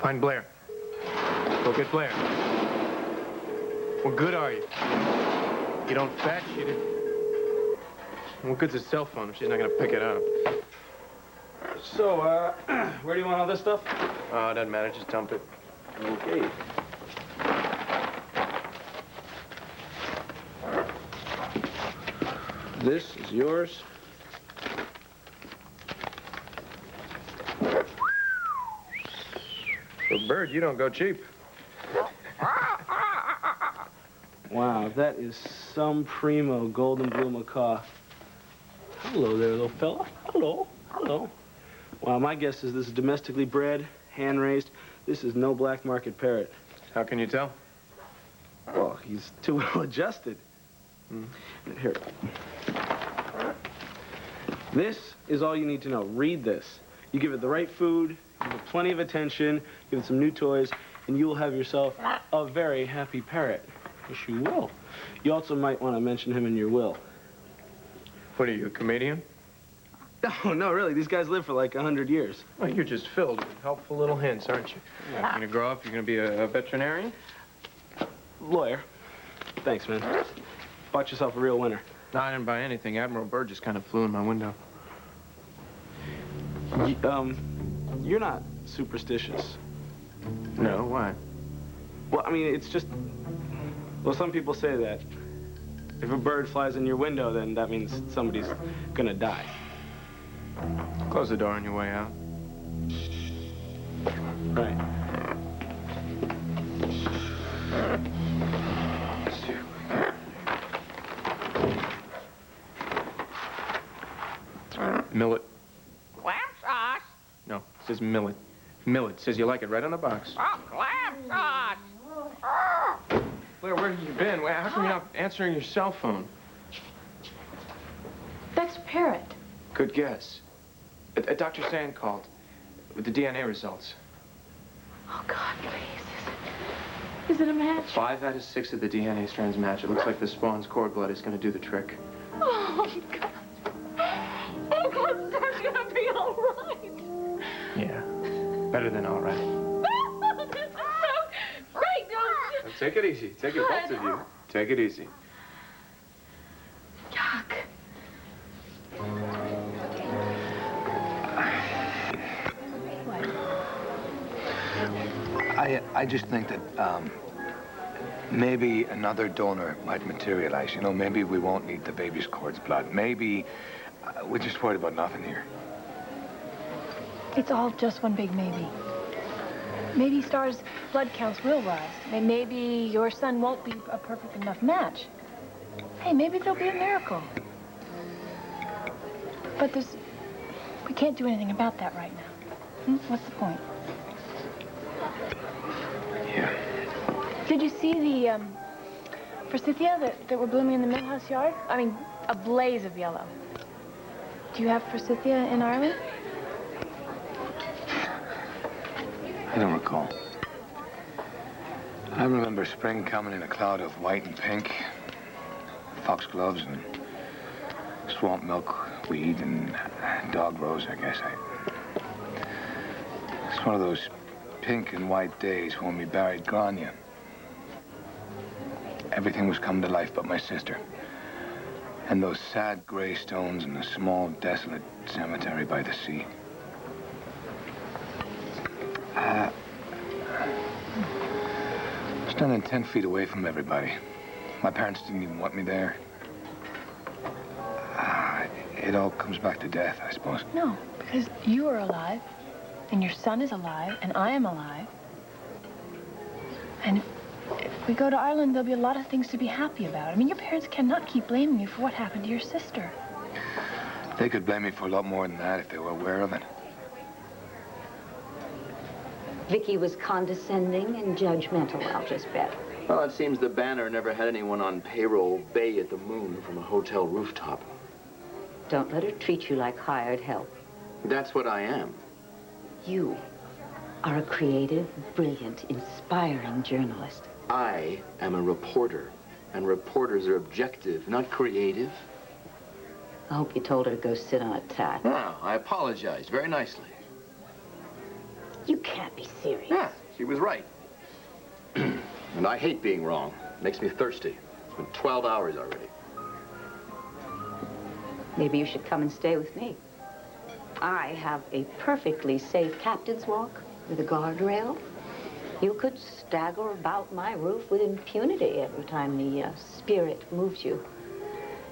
Find Blair. Go get Blair. What good are you? You don't fetch, you didn't... What good's a cell phone if she's not gonna pick it up? So, where do you want all this stuff? Oh, it doesn't matter, just dump it. Okay. This is yours. For a bird, you don't go cheap. Wow, that is some primo golden blue macaw. Hello there, little fella. Hello, hello. Well, my guess is this is domestically bred, hand-raised. This is no black market parrot. How can you tell? Well, he's too well adjusted. Here. This is all you need to know. Read this. You give it the right food, give it plenty of attention, give it some new toys, and you will have yourself a very happy parrot. Yes, you will. You also might want to mention him in your will. What are you, a comedian? No, no, really. These guys live for like 100 years. Well, you're just filled with helpful little hints, aren't you? You're gonna grow up, you're gonna be a veterinarian? Lawyer. Thanks, man. Bought yourself a real winner. No, I didn't buy anything. Admiral Byrd just kind of flew in my window. You're not superstitious. No, why? Well, I mean, it's just... Well, some people say that if a bird flies in your window, then that means somebody's gonna die. Close the door on your way out. Right. Millet. Clam sauce. No, it says millet. Millet. Says you like it right on the box. Oh, clam sauce. Blair, where have you been? How come you're not answering your cell phone? That's Parrot. Good guess. Dr. Sand called with the DNA results. Oh, God, please. Is it a match? 5 out of 6 of the DNA strands match. It looks like the spawn's cord blood is going to do the trick. Oh, God. Oh, God, that's gonna be all right. Yeah. Better than all right. This is so great, don't you? Take it easy. Take it, both of you. Take it easy. Yuck. I just think that maybe another donor might materialize. You know, maybe we won't need the baby's cord's blood. Maybe we're just worried about nothing here. It's all just one big maybe. Maybe Star's blood counts will rise. Maybe your son won't be a perfect enough match. Hey, maybe there'll be a miracle. But we can't do anything about that right now. What's the point? Yeah. Did you see the forsythia that were blooming in the Millhouse yard? I mean, a blaze of yellow. Do you have forsythia in Ireland? I don't recall. I remember spring coming in a cloud of white and pink, foxgloves and swamp milkweed and dog rose, I guess. It's one of those pink and white days when we buried Grania. Everything was come to life but my sister. And those sad gray stones in the small, desolate cemetery by the sea. Standing 10 feet away from everybody. My parents didn't even want me there. It all comes back to death, I suppose. No, because you are alive, and your son is alive, and I am alive. And if we go to Ireland, there'll be a lot of things to be happy about. I mean, your parents cannot keep blaming you for what happened to your sister. They could blame me for a lot more than that if they were aware of it. Vicky was condescending and judgmental, I'll just bet. Well, it seems the Banner never had anyone on payroll bay at the moon from a hotel rooftop. Don't let her treat you like hired help. That's what I am. You are a creative, brilliant, inspiring journalist. I am a reporter, and reporters are objective, not creative. I hope you told her to go sit on a tack. No, I apologized very nicely. You can't be serious. Yeah, was right. And I hate being wrong. It makes me thirsty. It's been 12 hours already. Maybe you should come and stay with me. I have a perfectly safe captain's walk with a guardrail. You could stagger about my roof with impunity every time the spirit moves you.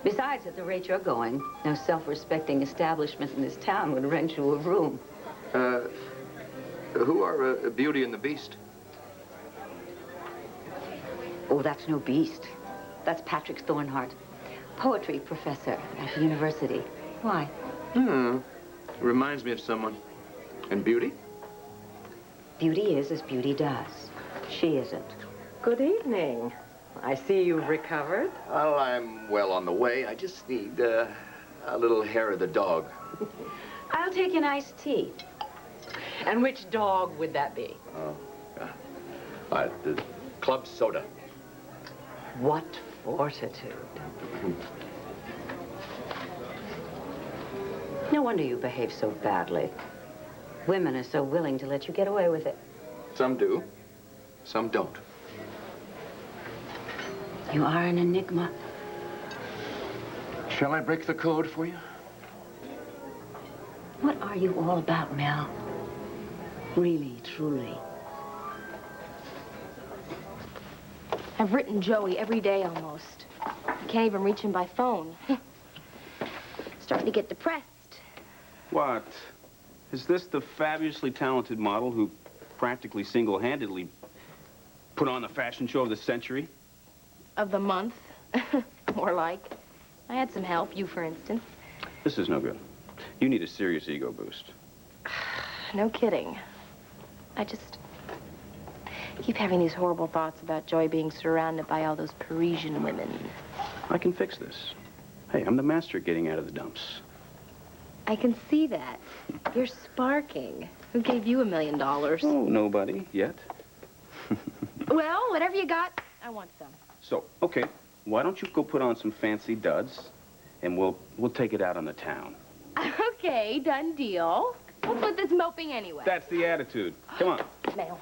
Besides, at the rate you're going, no self-respecting establishment in this town would rent you a room. Who are Beauty and the Beast? Oh, that's no beast. That's Patrick Thornhart, poetry professor at the university. Why? Reminds me of someone. And Beauty? Beauty is as beauty does. She isn't. Good evening. I see you've recovered. Oh, I'm well on the way. I just need a little hair of the dog. I'll take an iced tea. And which dog would that be? The club soda. What fortitude. No wonder you behave so badly. Women are so willing to let you get away with it. Some do, some don't. You are an enigma. Shall I break the code for you? What are you all about, Mel? Really, truly. I've written Joey every day almost. I can't even reach him by phone. Starting to get depressed. What? Is this the fabulously talented model who practically single-handedly put on the fashion show of the century? Of the month. More like. I had some help, you for instance. This is no good. You need a serious ego boost. No kidding. I just keep having these horrible thoughts about Joy being surrounded by all those Parisian women. I can fix this. Hey, I'm the master at getting out of the dumps. I can see that. You're sparking. Who gave you $1 million? Oh, nobody yet. Well, whatever you got, I want some. So, okay, why don't you go put on some fancy duds, and we'll take it out on the town. Okay, done deal. What's with this moping anyway? That's the attitude. Come on. Mel.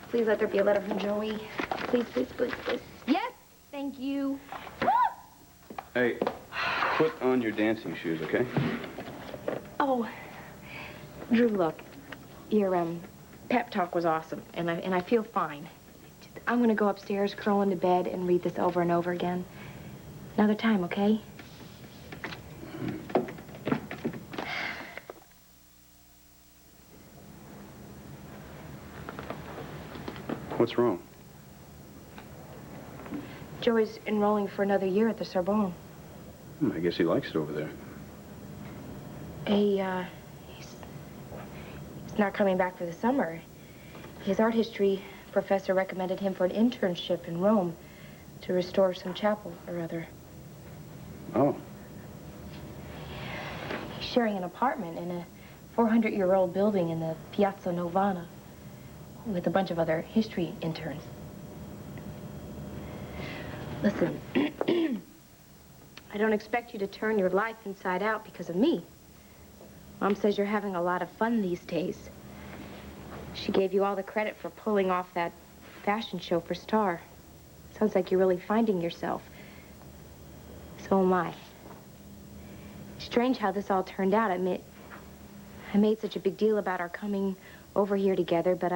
Please let there be a letter from Joey. Please, please, please, please. Yes, thank you. Hey, put on your dancing shoes, okay? Oh, Drew, look, your pep talk was awesome, and I feel fine. I'm gonna go upstairs, curl into bed, and read this over and over again. Another time, okay? What's wrong? Joey's enrolling for another year at the Sorbonne. I guess he likes it over there. He's not coming back for the summer. His art history professor recommended him for an internship in Rome to restore some chapel or other. Oh. He's sharing an apartment in a 400-year-old building in the Piazza Novana with a bunch of other history interns. Listen, I don't expect you to turn your life inside out because of me. Mom says you're having a lot of fun these days. She gave you all the credit for pulling off that fashion show for Star. Sounds like you're really finding yourself. So am I. Strange how this all turned out. I made such a big deal about our coming over here together, but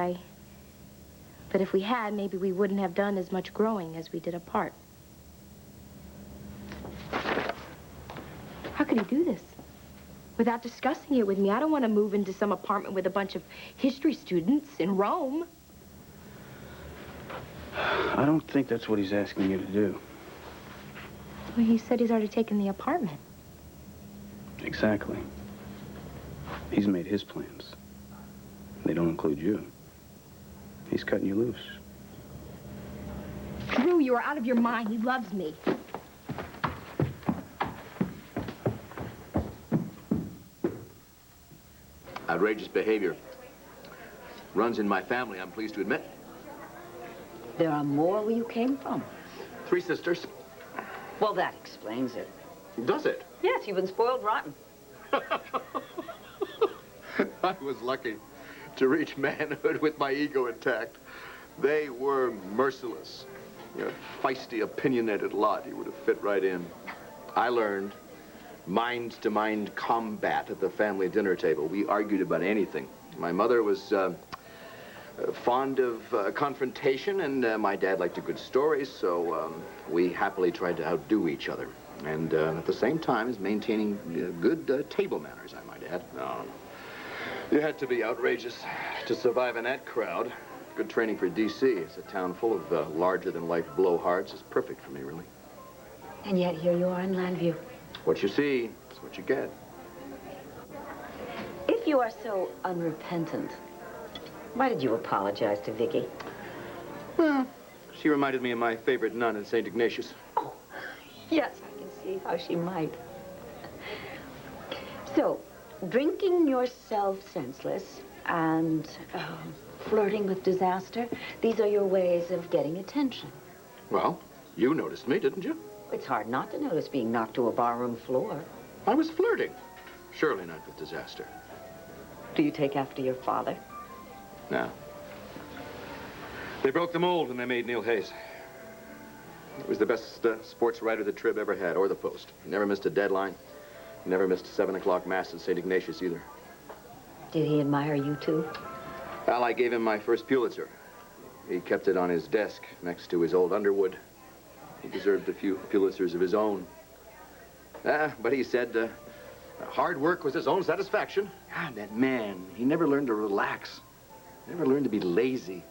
if we had, maybe we wouldn't have done as much growing as we did apart. How could he do this? Without discussing it with me, I don't want to move into some apartment with a bunch of history students in Rome. I don't think that's what he's asking you to do. Well, he said he's already taken the apartment. Exactly. He's made his plans. They don't include you. He's cutting you loose. Drew, you are out of your mind. He loves me. Outrageous behavior. Runs in my family, I'm pleased to admit. There are more where you came from. 3 sisters. Well, that explains it. Does it? Yes, you've been spoiled rotten. I was lucky to reach manhood with my ego intact. They were merciless. You know, feisty, opinionated lot. You would have fit right in. I learned mind-to-mind combat at the family dinner table. We argued about anything. My mother was fond of confrontation, and my dad liked a good story, so we happily tried to outdo each other. And at the same time as maintaining good table manners, I might add. No. You had to be outrageous to survive in that crowd. Good training for D.C. It's a town full of larger-than-life blowhards. It's perfect for me, really. And yet here you are in Landview. What you see is what you get. If you are so unrepentant, why did you apologize to Vicky? Well, she reminded me of my favorite nun at St. Ignatius. Oh, yes, I can see how she might. So, drinking yourself senseless and flirting with disaster, these are your ways of getting attention. Well, you noticed me, didn't you? It's hard not to notice being knocked to a barroom floor. I was flirting. Surely not with disaster. Do you take after your father? No. They broke the mold when they made Neil Hayes. He was the best sports writer the Trib ever had, or the Post. He never missed a deadline. He never missed a 7 o'clock mass at St. Ignatius either. Did he admire you too? Well, I gave him my first Pulitzer. He kept it on his desk next to his old Underwood. He deserved a few Pulitzers of his own. But he said hard work was his own satisfaction. God, that man, he never learned to relax. Never learned to be lazy.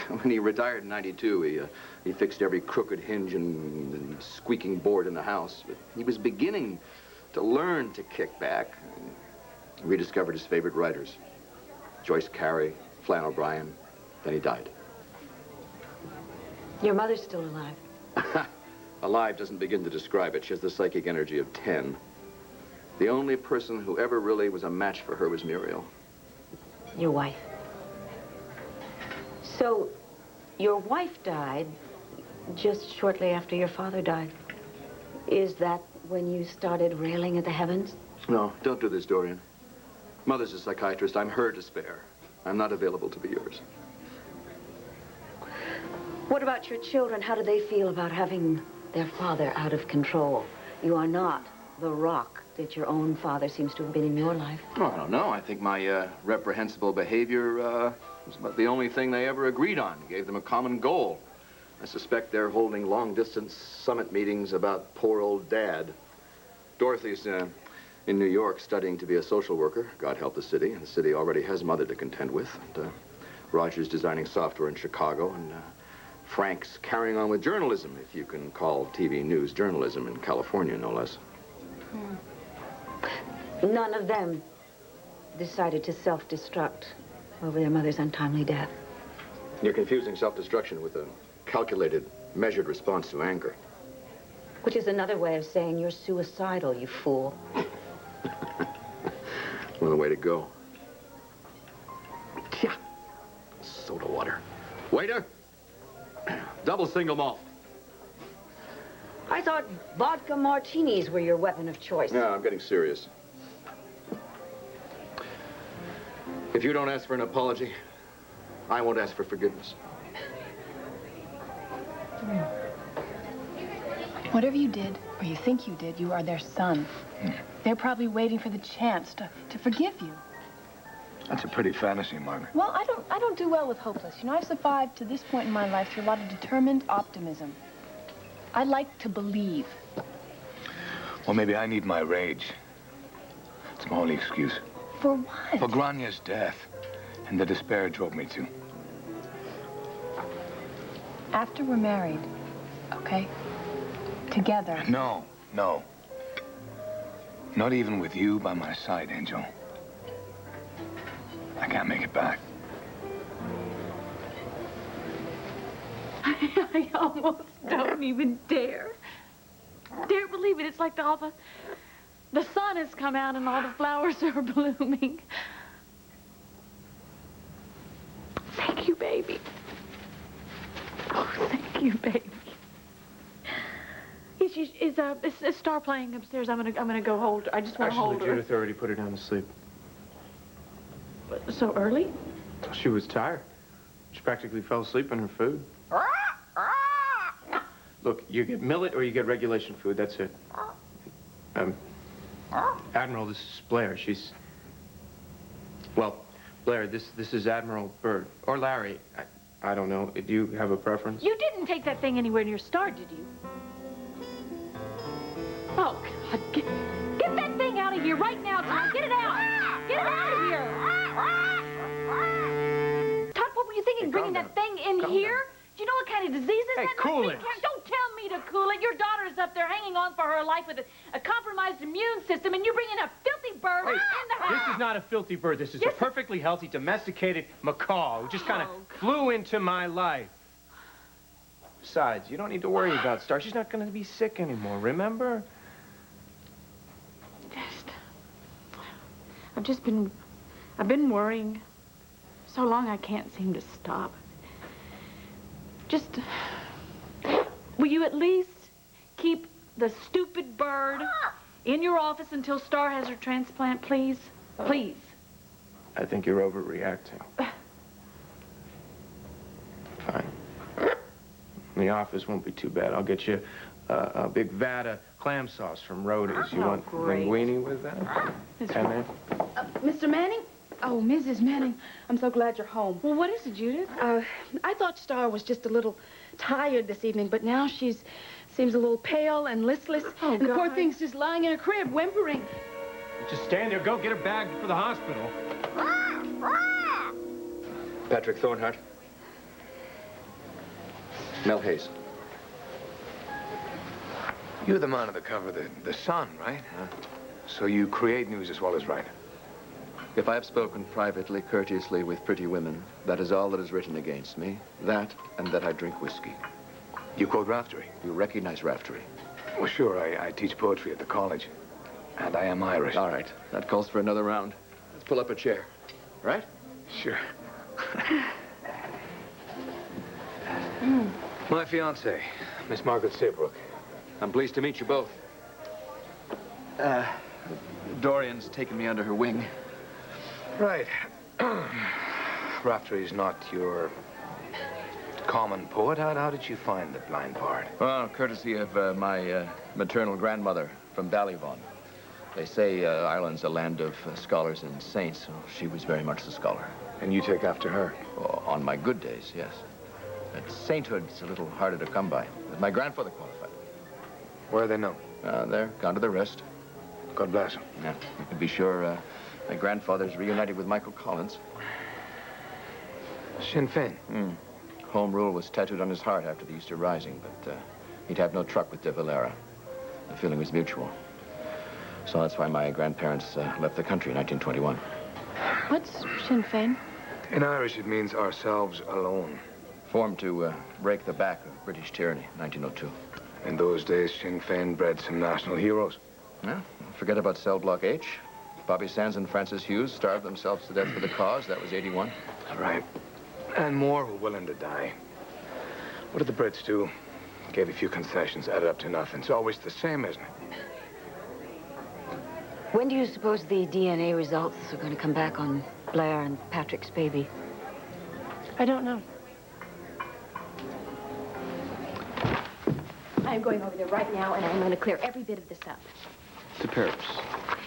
When he retired in '92, he fixed every crooked hinge and squeaking board in the house. But he was beginning to learn to kick back. He rediscovered his favorite writers. Joyce Carey, Flann O'Brien. Then he died. Your mother's still alive. Alive doesn't begin to describe it. She has the psychic energy of 10. The only person who ever really was a match for her was Muriel. Your wife. So, your wife died just shortly after your father died. Is that when you started railing at the heavens? No, don't do this, Dorian. Mother's a psychiatrist. I'm her to spare. I'm not available to be yours. What about your children? How do they feel about having their father out of control? You are not the rock that your own father seems to have been in your life. Oh, I don't know. I think my reprehensible behavior was about the only thing they ever agreed on. Gave them a common goal. I suspect they're holding long-distance summit meetings about poor old Dad. Dorothy's in New York studying to be a social worker. God help the city. And the city already has Mother to contend with. And Roger's designing software in Chicago. And Frank's carrying on with journalism, if you can call TV news journalism, in California, no less. None of them decided to self-destruct over their mother's untimely death. You're confusing self-destruction with a calculated, measured response to anger. Which is another way of saying you're suicidal, you fool. Well, the way to go. Tja. Soda water. Waiter! Double single malt. I thought vodka martinis were your weapon of choice. No, I'm getting serious. If you don't ask for an apology, I won't ask for forgiveness. Whatever you did, or you think you did, you are their son. They're probably waiting for the chance to forgive you. That's a pretty fantasy, Margaret. Well, I don't do well with hopeless. You know, I've survived to this point in my life through a lot of determined optimism. I like to believe. Well, maybe I need my rage. It's my only excuse. For what? For Grania's death and the despair it drove me to. After we're married, okay? Together. No, no. Not even with you by my side, Angel. I can't make it back. I almost don't even dare believe it. It's like all the sun has come out and all the flowers are blooming. Thank you, baby. Oh, thank you, baby. Is Star playing upstairs? I'm gonna go hold. I just want to hold her. Actually, Judith already put her down to sleep. So early? She was tired. She practically fell asleep on her food. Look, you get millet or you get regulation food. That's it. Admiral, this is Blair. She's... Well, Blair, this is Admiral Byrd. Or Larry. I don't know. Do you have a preference? You didn't take that thing anywhere near Star, did you? Oh, God. Get that thing out of here right now, Todd. Get it out. Get it out of here. Todd, what were you thinking, bringing that thing in here? Do you know what kind of diseases Hey, that cool must it. be? Don't tell me to cool it. Your daughter's up there hanging on for her life with a compromised immune system, and you bring in a filthy bird in the house. This is not a filthy bird. This is a perfectly healthy, domesticated macaw who just kind of flew into my life. Besides, you don't need to worry about Star. She's not going to be sick anymore, remember? I've been worrying so long I can't seem to stop. Will you at least keep the stupid bird in your office until Star has her transplant, please? Please. I think you're overreacting. Fine. The office won't be too bad. I'll get you a big vat of clam sauce from Rhodey's. You want linguine with that? And then... Mr. Manning? Oh, Mrs. Manning, I'm so glad you're home. Well, what is it, Judith? I thought Star was just a little tired this evening, but now seems a little pale and listless. Oh, and the poor God. thing's just lying in her crib, whimpering. Just stand there. Go get her bag for the hospital. Patrick Thornhart. Mel Hayes. You're the man of the cover of the Sun, right? So you create news as well as write. If I have spoken privately, courteously with pretty women, that is all that is written against me. That, and that I drink whiskey. You quote Raftery? You recognize Raftery? Well, sure. I teach poetry at the college. And I am Irish. All right. That calls for another round. Let's pull up a chair. Right? Sure. My fiancée, Miss Margaret Seabrook. I'm pleased to meet you both. Dorian's taken me under her wing. Right. Raftery's not your common poet. How did you find the blind bard? Well, courtesy of my maternal grandmother from Ballyvaughan. They say Ireland's a land of scholars and saints, so she was very much the scholar. And you take after her? Oh, on my good days, yes. But sainthood's a little harder to come by. But my grandfather qualified. Where are they now? They're gone to the rest. God bless him. Yeah, you can be sure my grandfather's reunited with Michael Collins. Sinn Féin? Home rule was tattooed on his heart after the Easter Rising, but he'd have no truck with De Valera. The feeling was mutual. So that's why my grandparents left the country in 1921. What's Sinn Féin? In Irish, it means ourselves alone. Formed to break the back of British tyranny in 1902. In those days, Sinn Féin bred some national heroes. Yeah, forget about Cell Block H. Bobby Sands and Francis Hughes starved themselves to death for the cause. That was 81. Right. And more were willing to die. What did the Brits do? Gave a few concessions, added up to nothing. It's always the same, isn't it? When do you suppose the DNA results are going to come back on Blair and Patrick's baby? I don't know. I'm going over there right now, and I'm going to clear every bit of this up. To Paris.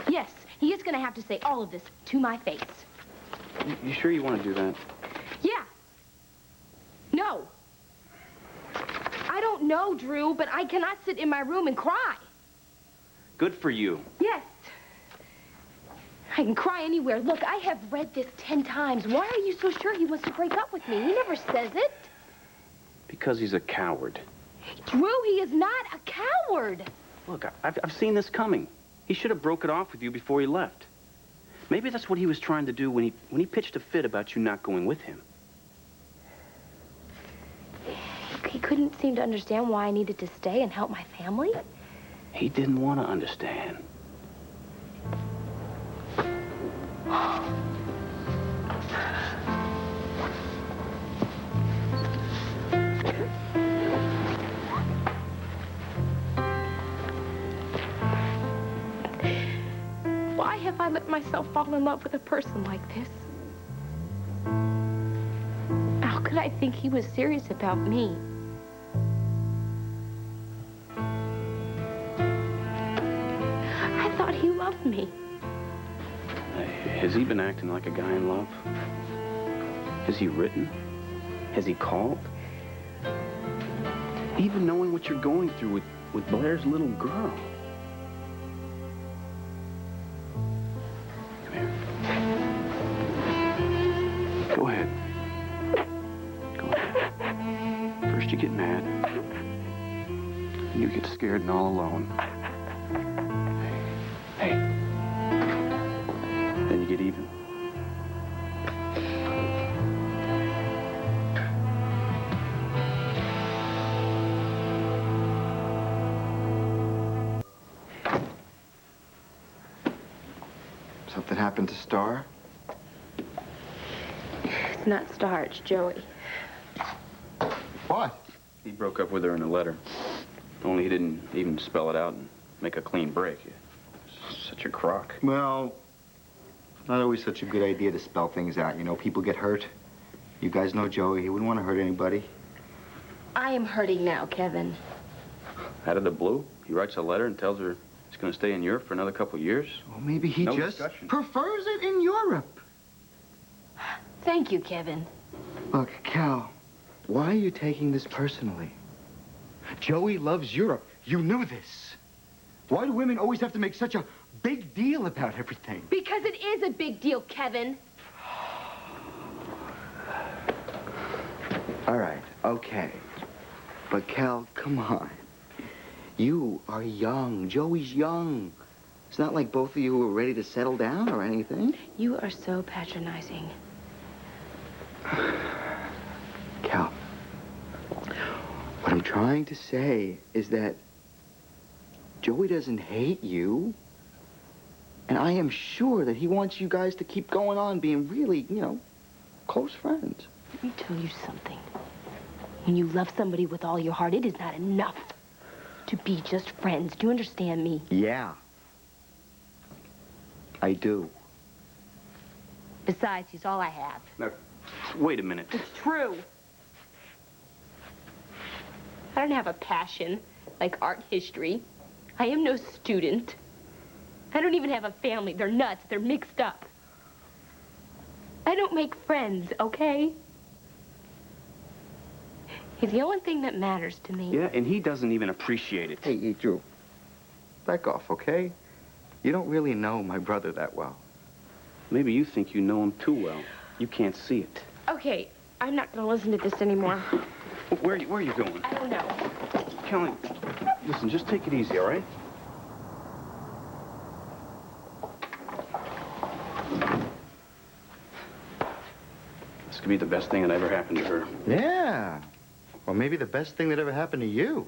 Yes, he is going to have to say all of this to my face. You sure you want to do that? Yeah. No. I don't know, Drew, but I cannot sit in my room and cry. Good for you. Yes. I can cry anywhere. Look, I have read this 10 times. Why are you so sure he wants to break up with me? He never says it. Because he's a coward. Drew, he is not a coward. Look, I've seen this coming. He should have broke it off with you before he left. Maybe that's what he was trying to do when he pitched a fit about you not going with him. He couldn't seem to understand why I needed to stay and help my family. He didn't want to understand. Why have I let myself fall in love with a person like this? could I think he was serious about me? I thought he loved me. Has he been acting like a guy in love? Has he written? Has he called? Even knowing what you're going through with Blair's little girl. Come here. Go ahead. Go ahead. First you get mad. And you get scared and all alone. Hey. Then you get even. Something happened to Star? It's not Star, it's Joey. What? He broke up with her in a letter. Only he didn't even spell it out and make a clean break. Such a crock. Well, not always such a good idea to spell things out. You know, people get hurt. You guys know Joey. He wouldn't want to hurt anybody. I am hurting now, Kevin. Out of the blue, he writes a letter and tells her he's going to stay in Europe for another couple years. Well, maybe he No just discussion. prefers it in Europe. Thank you, Kevin. Look, Cal, why are you taking this personally? Joey loves Europe. You knew this. Why do women always have to make such a big deal about everything? Because it is a big deal, Kevin. All right, okay. But Cal, come on. You are young. Joey's young. It's not like both of you are ready to settle down or anything. You are so patronizing. Cal, what I'm trying to say is that Joey doesn't hate you. And I am sure that he wants you guys to keep going on being really, you know, close friends. Let me tell you something. When you love somebody with all your heart, it is not enough to be just friends. Do you understand me? Yeah. I do. Besides, he's all I have. Now, wait a minute. It's true. I don't have a passion like art history. I am no student. I don't even have a family. They're nuts. They're mixed up. I don't make friends, okay? He's the only thing that matters to me. Yeah, and he doesn't even appreciate it. Hey, Drew, back off, okay? You don't really know my brother that well. Maybe you think you know him too well. You can't see it. Okay, I'm not gonna listen to this anymore. Where are you going? I don't know. Kelly, listen, just take it easy, all right? This could be the best thing that ever happened to her. Yeah. Or maybe the best thing that ever happened to you.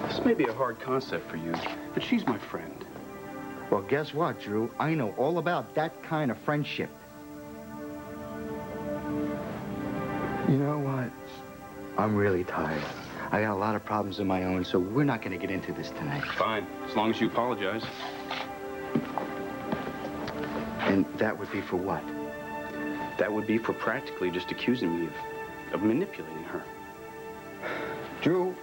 This may be a hard concept for you, but she's my friend. Well, guess what, Drew? I know all about that kind of friendship. You know what? I'm really tired. I got a lot of problems of my own, so we're not going to get into this tonight. Fine, as long as you apologize. And that would be for what? That would be for practically just accusing me of manipulating her. Drew,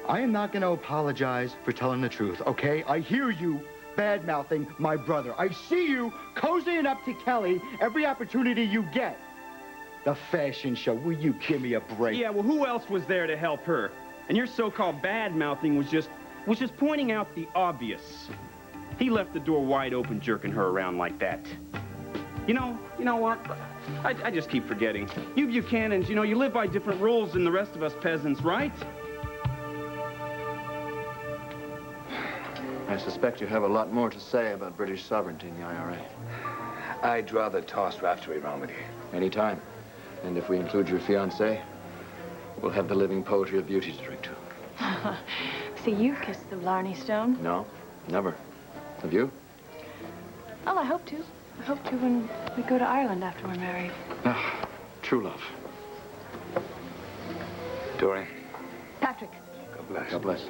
I am not going to apologize for telling the truth, okay? I hear you bad-mouthing my brother. I see you cozying up to Kelly every opportunity you get. The fashion show, will you give me a break? Yeah, well, who else was there to help her? And your so-called bad-mouthing was just pointing out the obvious. He left the door wide open, jerking her around like that. You know what? I just keep forgetting. You Buchanans, you live by different rules than the rest of us peasants, right? I suspect you have a lot more to say about British sovereignty in the IRA. I'd rather toss Raftery around with you. Anytime. And if we include your fiancé, we'll have the living poetry of beauty to drink to. See, you kissed the Blarney Stone. No, never. Have you? Oh, I hope to. I hope to when we go to Ireland after we're married. Ah, true love. Dorian, Patrick. God bless. God bless.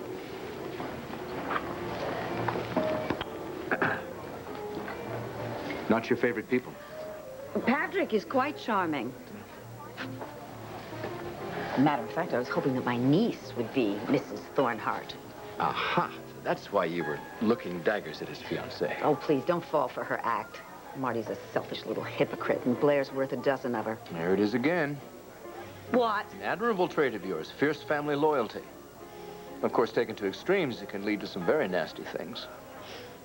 Not your favorite people. Patrick is quite charming. Matter of fact, I was hoping that my niece would be Mrs. Thornhart. Aha. That's why you were looking daggers at his fiancée. Oh, please, don't fall for her act. Marty's a selfish little hypocrite, and Blair's worth a dozen of her. There it is again. What? An admirable trait of yours, fierce family loyalty. Of course, taken to extremes, it can lead to some very nasty things.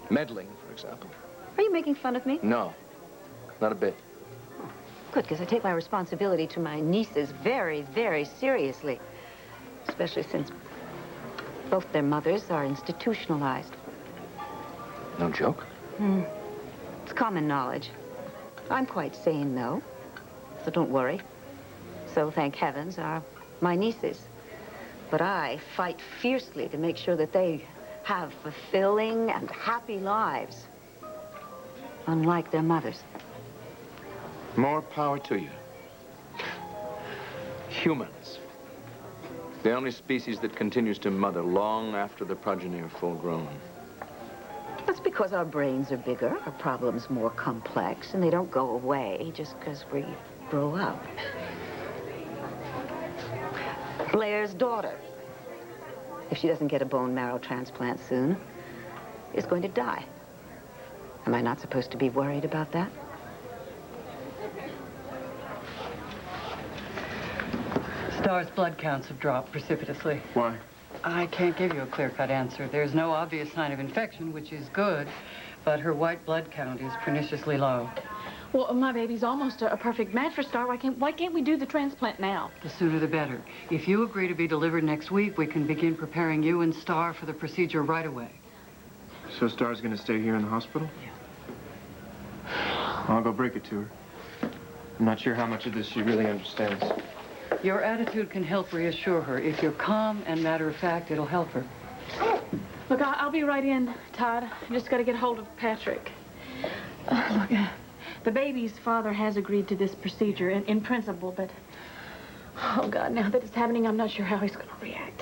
Meddling, for example. Are you making fun of me? No, not a bit. Good, because I take my responsibility to my nieces very, very seriously. Especially since both their mothers are institutionalized. No joke? It's common knowledge. I'm quite sane, though, so don't worry. So, thank heavens, are my nieces. But I fight fiercely to make sure that they have fulfilling and happy lives, unlike their mothers. More power to you. Humans. The only species that continues to mother long after the progeny are full grown. That's because our brains are bigger, our problems more complex, and they don't go away just because we grow up. Blair's daughter, if she doesn't get a bone marrow transplant soon, is going to die. Am I not supposed to be worried about that? Star's blood counts have dropped precipitously. Why? I can't give you a clear-cut answer. There's no obvious sign of infection, which is good, but her white blood count is perniciously low. Well, my baby's almost a perfect match for Star. Why can't we do the transplant now? The sooner the better. If you agree to be delivered next week, we can begin preparing you and Star for the procedure right away. So Star's gonna stay here in the hospital? Yeah. I'll go break it to her. I'm not sure how much of this she really understands. Your attitude can help reassure her. If you're calm and matter-of-fact, it'll help her. Look, I'll be right in, Todd. I just got to get hold of Patrick. Look, the baby's father has agreed to this procedure in principle, but... Oh, God, now that it's happening, I'm not sure how he's going to react.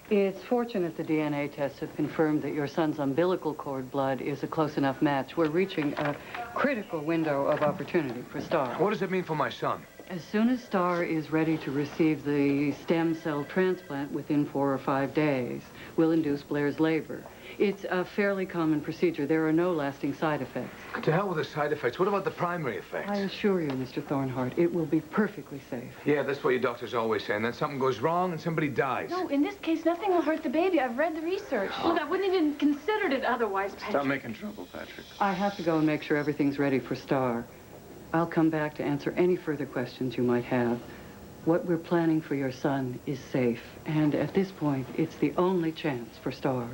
It's fortunate the DNA tests have confirmed that your son's umbilical cord blood is a close enough match. We're reaching a critical window of opportunity for Star. What does it mean for my son? As soon as Star is ready to receive the stem cell transplant within 4 or 5 days, we'll induce Blair's labor. It's a fairly common procedure. There are no lasting side effects. To hell with the side effects. What about the primary effects? I assure you, Mr. Thornhart, it will be perfectly safe. Yeah, that's what your doctors always say. And then something goes wrong and somebody dies. No, in this case, nothing will hurt the baby. I've read the research. Look, I wouldn't even considered it otherwise, Patrick. Stop making trouble, Patrick. I have to go and make sure everything's ready for Star. I'll come back to answer any further questions you might have. What we're planning for your son is safe, and at this point, it's the only chance for Star.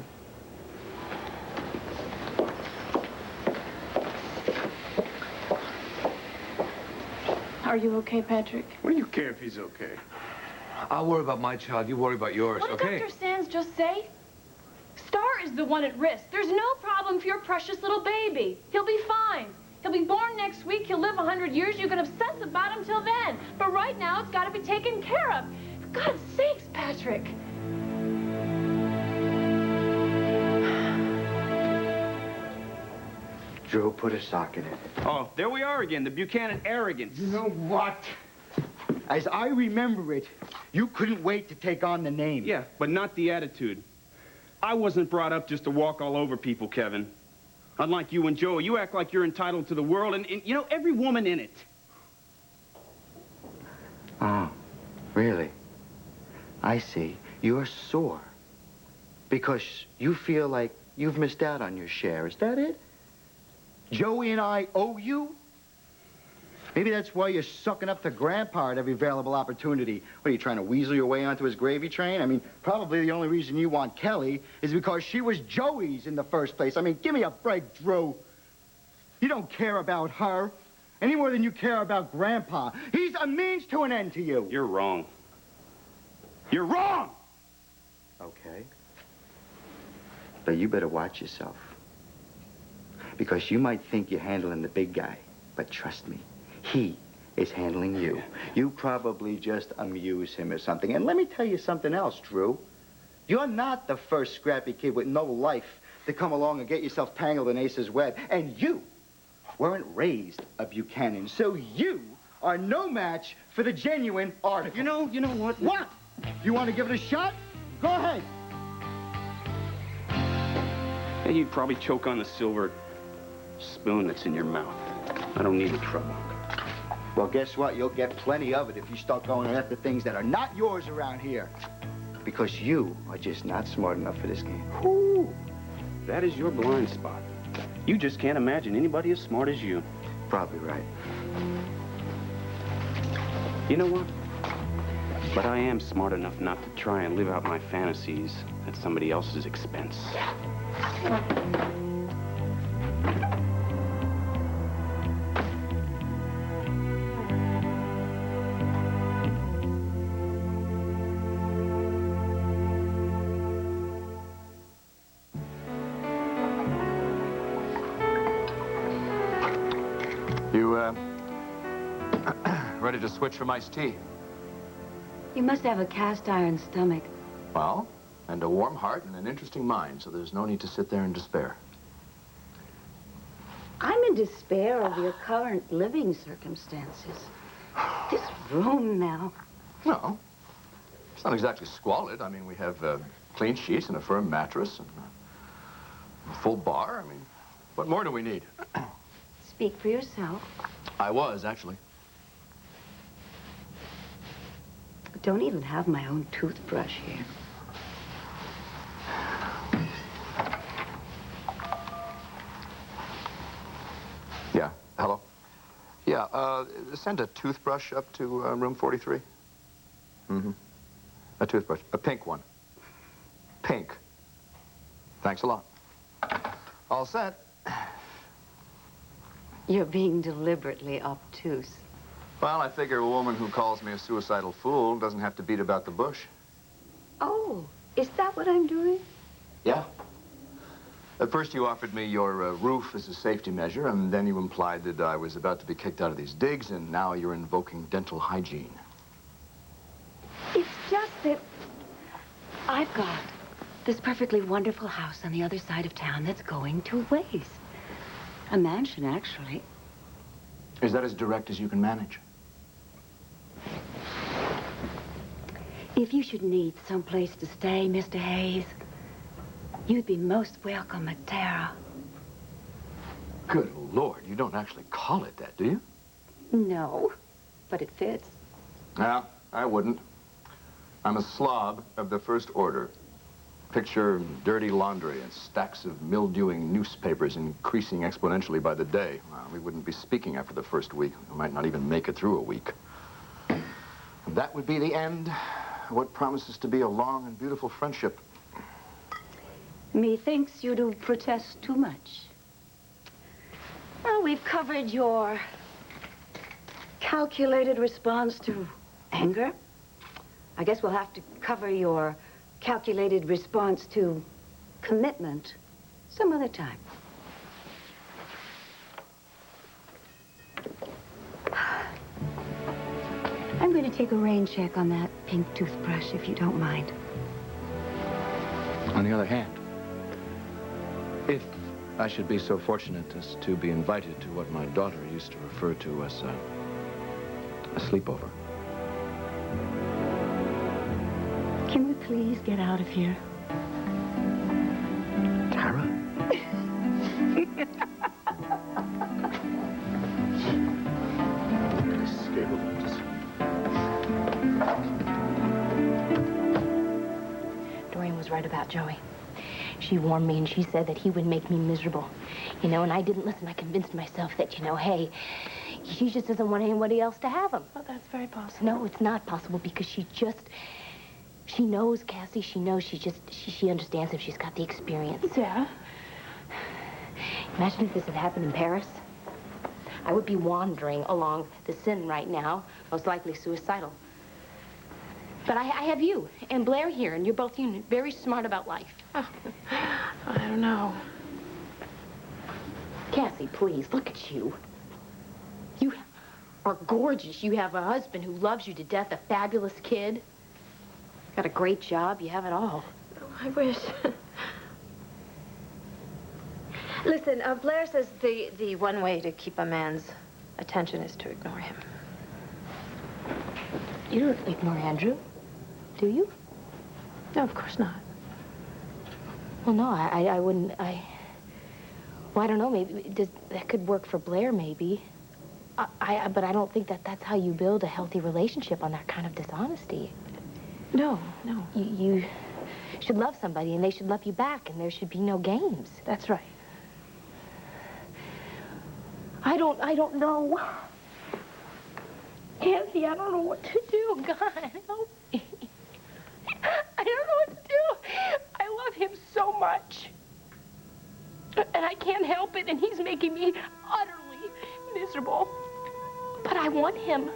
Are you okay, Patrick? What do you care if he's okay? I'll worry about my child. You worry about yours, What okay? did Dr. Sands just say? Star is the one at risk. There's no problem for your precious little baby. He'll be fine. He'll be born next week. He'll live 100 years. You can obsess about him till then. But right now, it's got to be taken care of. For God's sakes, Patrick. Drew, put a sock in it. Oh, there we are again, the Buchanan arrogance. You know what? As I remember it, you couldn't wait to take on the name. Yeah, but not the attitude. I wasn't brought up just to walk all over people, Kevin. Unlike you and Joe, you act like you're entitled to the world and you know, every woman in it. Oh, really? I see. You're sore. Because you feel like you've missed out on your share. Is that it? Joey and I owe you? Maybe that's why you're sucking up to Grandpa at every available opportunity. What, are you trying to weasel your way onto his gravy train? I mean, probably the only reason you want Kelly is because she was Joey's in the first place. I mean, give me a break, Drew. You don't care about her any more than you care about Grandpa. He's a means to an end to you. You're wrong. You're wrong! Okay. But you better watch yourself. Because you might think you're handling the big guy, but trust me, he is handling you. You probably just amuse him or something. And let me tell you something else, Drew. You're not the first scrappy kid with no life to come along and get yourself tangled in Ace's web. And you weren't raised a Buchanan, so you are no match for the genuine article. You know what? What? You want to give it a shot? Go ahead. Yeah, you'd probably choke on the silver spoon that's in your mouth. I don't need the trouble. Well, guess what? You'll get plenty of it if you start going after things that are not yours around here. Because you are just not smart enough for this game. Ooh, that is your blind spot. You just can't imagine anybody as smart as you. Probably right. You know what? But I am smart enough not to try and live out my fantasies at somebody else's expense. Ready to switch from iced tea? You must have a cast iron stomach. Well, and a warm heart and an interesting mind, so there's no need to sit there in despair. I'm in despair of your current living circumstances. This room now. No, it's not exactly squalid. I mean, we have clean sheets and a firm mattress and a full bar. I mean, what more do we need? Speak for yourself. I was, actually. I don't even have my own toothbrush here. Yeah, hello? Yeah, send a toothbrush up to room 43. Mm-hmm. A toothbrush, a pink one. Pink. Thanks a lot. All set. You're being deliberately obtuse. Well, I figure a woman who calls me a suicidal fool doesn't have to beat about the bush. Oh, is that what I'm doing? Yeah. At first you offered me your roof as a safety measure, and then you implied that I was about to be kicked out of these digs, and now you're invoking dental hygiene. It's just that I've got this perfectly wonderful house on the other side of town that's going to waste. A mansion, actually. Is that as direct as you can manage? If you should need someplace to stay, Mr. Hayes, you'd be most welcome at Tara. Good Lord, you don't actually call it that, do you? No, but it fits. No, I wouldn't. I'm a slob of the first order. Picture dirty laundry and stacks of mildewing newspapers increasing exponentially by the day. Well, we wouldn't be speaking after the first week. We might not even make it through a week. And that would be the end of what promises to be a long and beautiful friendship. Methinks you do protest too much. Well, we've covered your calculated response to anger. I guess we'll have to cover your calculated response to commitment some other time. I'm going to take a rain check on that pink toothbrush, if you don't mind. On the other hand, if I should be so fortunate as to be invited to what my daughter used to refer to as a sleepover. Can we please get out of here? Tara? Doreen was right about Joey. She warned me and she said that he would make me miserable. You know, and I didn't listen. I convinced myself that, you know, hey, she just doesn't want anybody else to have him. Oh, that's very possible. No, it's not possible because she knows, Cassie. She knows. She understands if she's got the experience. Yeah. Imagine if this had happened in Paris. I would be wandering along the Seine right now, most likely suicidal. But I have you and Blair here, and you're both very smart about life. Oh, I don't know. Cassie, please, look at you. You are gorgeous. You have a husband who loves you to death, a fabulous kid. Got a great job. You have it all. Oh, I wish. Listen, Blair says the one way to keep a man's attention is to ignore him. You don't ignore Andrew, do you? No, of course not. Well, no, I wouldn't, well, I don't know, maybe, that could work for Blair, maybe. But I don't think that's how you build a healthy relationship, on that kind of dishonesty. No. You should love somebody, and they should love you back, and there should be no games. That's right. I don't know. Anthony, I don't know what to do. God, help me. I don't know what to do. I love him so much. And I can't help it, and he's making me utterly miserable. But I want him.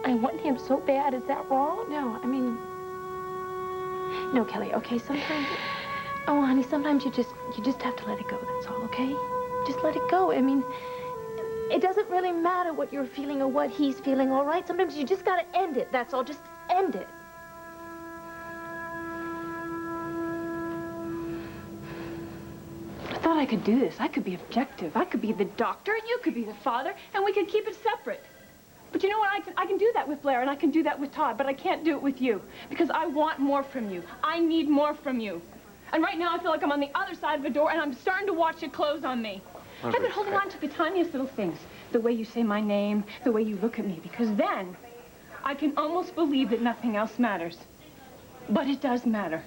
I want him so bad. Is that wrong? No, I mean... No, Kelly, okay, sometimes... Oh, honey, sometimes you just have to let it go, that's all, okay? Just let it go. I mean, it doesn't really matter what you're feeling or what he's feeling, all right? Sometimes you just gotta end it, that's all. Just end it. I thought I could do this. I could be objective. I could be the doctor, and you could be the father, and we could keep it separate. But you know what? I can do that with Blair, and I can do that with Todd, but I can't do it with you, because I want more from you. I need more from you. And right now, I feel like I'm on the other side of the door, and I'm starting to watch it close on me. I've been holding on to the tiniest little things. The way you say my name, the way you look at me, because then I can almost believe that nothing else matters. But it does matter.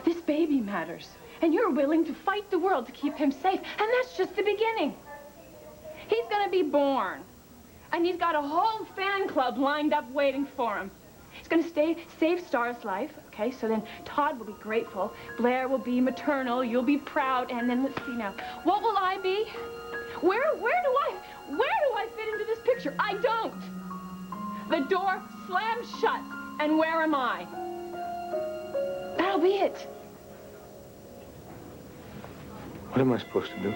This baby matters. And you're willing to fight the world to keep him safe. And that's just the beginning. He's gonna be born. And he's got a whole fan club lined up waiting for him. He's gonna save Star's life, okay? So then Todd will be grateful. Blair will be maternal. You'll be proud. And then let's see now. What will I be? Where do I fit into this picture? I don't. The door slams shut. And where am I? That'll be it. What am I supposed to do?